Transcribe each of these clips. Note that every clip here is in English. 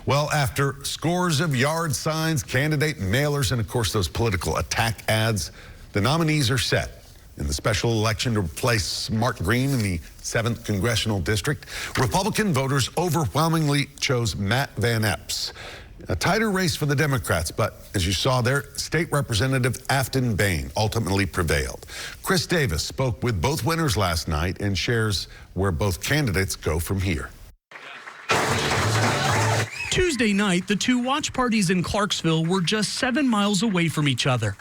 Well, after scores of yard signs, candidate mailers, and of course those political attack ads, the nominees are set. In the special election to replace Mark Green in the 7th Congressional District, Republican voters overwhelmingly chose Matt Van Epps. A tighter race for the Democrats, but as you saw there, State Representative Aftyn Behn ultimately prevailed. Chris Davis spoke with both winners last night and shares where both candidates go from here. Tuesday night, the two watch parties in Clarksville were just 7 miles away from each other.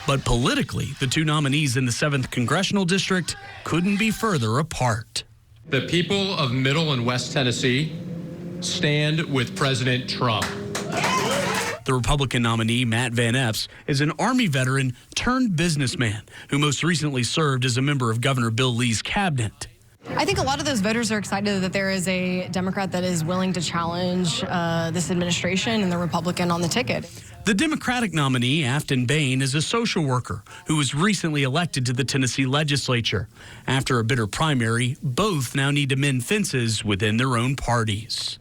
But politically, the two nominees in the 7th Congressional District couldn't be further apart. The people of Middle and West Tennessee stand with President Trump. The Republican nominee, Matt Van Epps, is an Army veteran turned businessman who most recently served as a member of Governor Bill Lee's cabinet. I think a lot of those voters are excited that there is a Democrat that is willing to challenge this administration and the Republican on the ticket. The Democratic nominee, Aftyn Behn, is a social worker who was recently elected to the Tennessee legislature. After a bitter primary, both now need to mend fences within their own parties.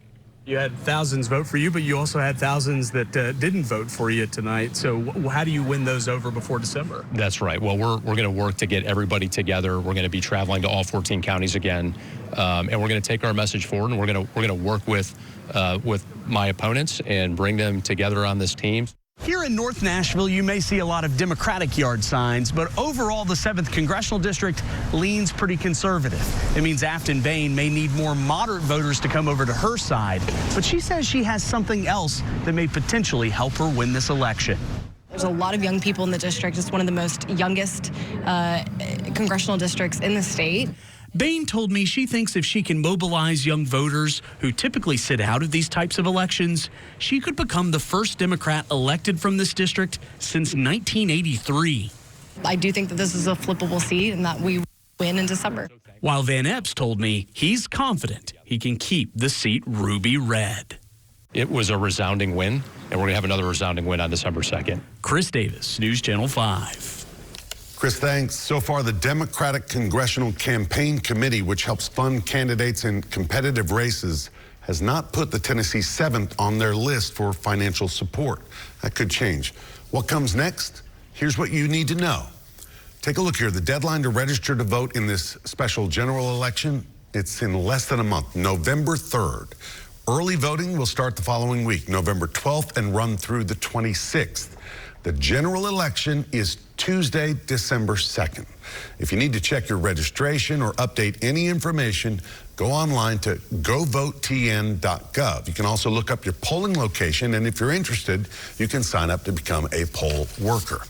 You had thousands vote for you, but you also had thousands that didn't vote for you tonight. So how do you win those over before December? That's right. Well, we're going to work to get everybody together. We're going to be traveling to all 14 counties again, and we're going to take our message forward. And we're going to work with my opponents and bring them together on this team. Here in North Nashville, you may see a lot of Democratic yard signs, but overall, the 7th Congressional District leans pretty conservative. It means Aftyn Behn may need more moderate voters to come over to her side, but she says she has something else that may potentially help her win this election. There's a lot of young people in the district. It's one of the most youngest congressional districts in the state. Behn told me she thinks if she can mobilize young voters who typically sit out of these types of elections, she could become the first Democrat elected from this district since 1983. I do think that this is a flippable seat and that we win in December. While Van Epps told me he's confident he can keep the seat ruby red. It was a resounding win, and we're going to have another resounding win on December 2nd. Chris Davis, News Channel 5. Chris, thanks. So far, the Democratic Congressional Campaign Committee, which helps fund candidates in competitive races, has not put the Tennessee 7th on their list for financial support. That could change. What comes next? Here's what you need to know. Take a look here. The deadline to register to vote in this special general election, it's in less than a month, November 3rd. Early voting will start the following week, November 12th, and run through the 26th. The general election is Tuesday, December 2nd. If you need to check your registration or update any information, go online to govotn.gov. You can also look up your polling location, and if you're interested, you can sign up to become a poll worker.